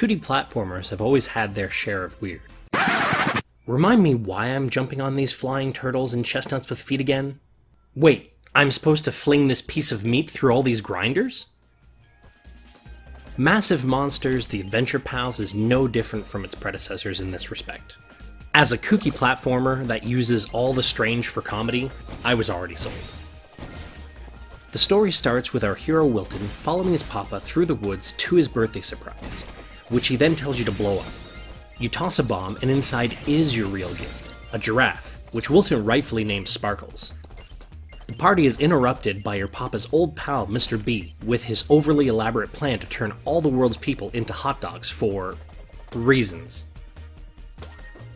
2D platformers have always had their share of weird. Remind me why I'm jumping on these flying turtles and chestnuts with feet again? Wait, I'm supposed to fling this piece of meat through all these grinders? Massive Monsters, The Adventure Pals is no different from its predecessors in this respect. As a kooky platformer that uses all the strange for comedy, I was already sold. The story starts with our hero Wilton following his papa through the woods to his birthday surprise, which he then tells you to blow up. You toss a bomb and inside is your real gift, a giraffe, which Wilton rightfully names Sparkles. The party is interrupted by your papa's old pal Mr. B with his overly elaborate plan to turn all the world's people into hot dogs for reasons.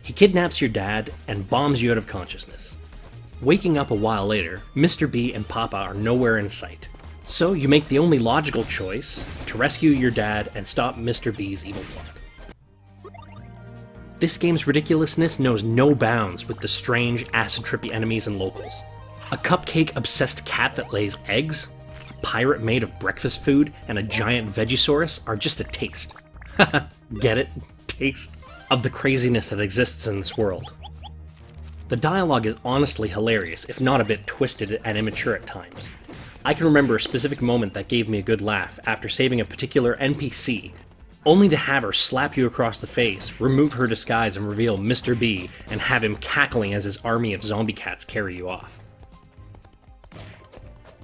He kidnaps your dad and bombs you out of consciousness. Waking up a while later, Mr. B and Papa are nowhere in sight. So you make the only logical choice to rescue your dad and stop Mr. B's evil plot. This game's ridiculousness knows no bounds with the strange, acid-trippy enemies and locals. A cupcake-obsessed cat that lays eggs, a pirate made of breakfast food, and a giant Vegisaurus are just a taste. Haha, get it? Taste? Of the craziness that exists in this world. The dialogue is honestly hilarious, if not a bit twisted and immature at times. I can remember a specific moment that gave me a good laugh after saving a particular NPC, only to have her slap you across the face, remove her disguise and reveal Mr. B, and have him cackling as his army of zombie cats carry you off.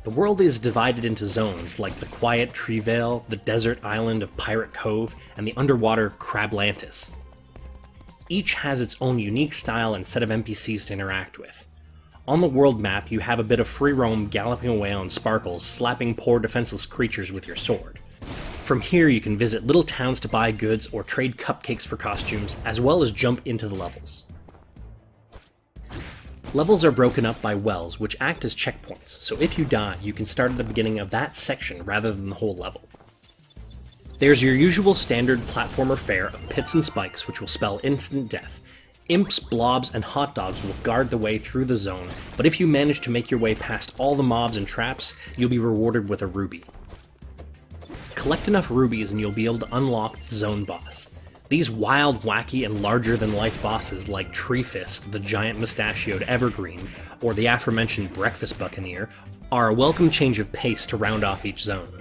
The world is divided into zones like the quiet Treevale, the desert island of Pirate Cove, and the underwater Crablantis. Each has its own unique style and set of NPCs to interact with. On the world map, you have a bit of free roam galloping away on Sparkles, slapping poor defenseless creatures with your sword. From here you can visit little towns to buy goods or trade cupcakes for costumes, as well as jump into the levels. Levels are broken up by wells, which act as checkpoints, so if you die, you can start at the beginning of that section rather than the whole level. There's your usual standard platformer fare of pits and spikes, which will spell instant death. Imps, blobs, and hot dogs will guard the way through the zone, but if you manage to make your way past all the mobs and traps, you'll be rewarded with a ruby. Collect enough rubies and you'll be able to unlock the zone boss. These wild, wacky, and larger-than-life bosses like Tree Fist, the giant mustachioed evergreen, or the aforementioned Breakfast Buccaneer, are a welcome change of pace to round off each zone.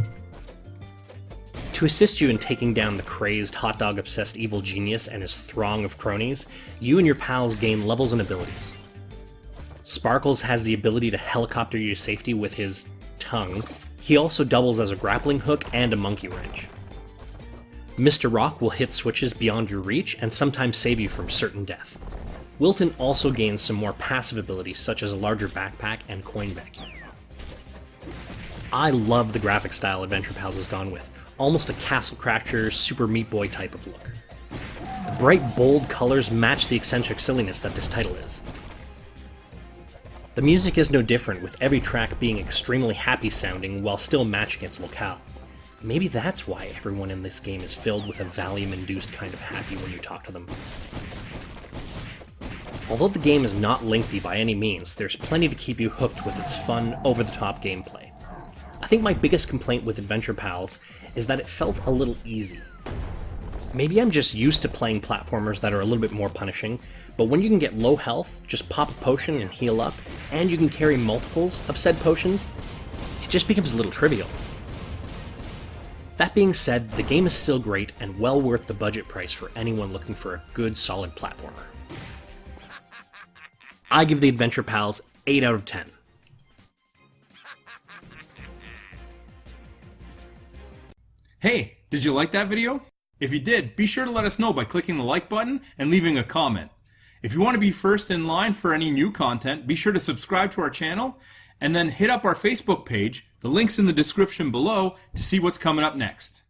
To assist you in taking down the crazed, hot dog-obsessed evil genius and his throng of cronies, you and your pals gain levels and abilities. Sparkles has the ability to helicopter you to safety with his tongue. He also doubles as a grappling hook and a monkey wrench. Mr. Rock will hit switches beyond your reach and sometimes save you from certain death. Wilton also gains some more passive abilities such as a larger backpack and coin vacuum. I love the graphic style Adventure Pals has gone with, almost a Castle Crashers Super Meat Boy type of look. The bright, bold colors match the eccentric silliness that this title is. The music is no different, with every track being extremely happy sounding while still matching its locale. Maybe that's why everyone in this game is filled with a Valium-induced kind of happy when you talk to them. Although the game is not lengthy by any means, there's plenty to keep you hooked with its fun, over-the-top gameplay. I think my biggest complaint with Adventure Pals is that it felt a little easy. Maybe I'm just used to playing platformers that are a little bit more punishing, but when you can get low health, just pop a potion and heal up, and you can carry multiples of said potions, it just becomes a little trivial. That being said, the game is still great and well worth the budget price for anyone looking for a good, solid platformer. I give the Adventure Pals 8 out of 10. Hey, did you like that video? If you did, be sure to let us know by clicking the like button and leaving a comment. If you want to be first in line for any new content, be sure to subscribe to our channel and then hit up our Facebook page. The link's in the description below to see what's coming up next.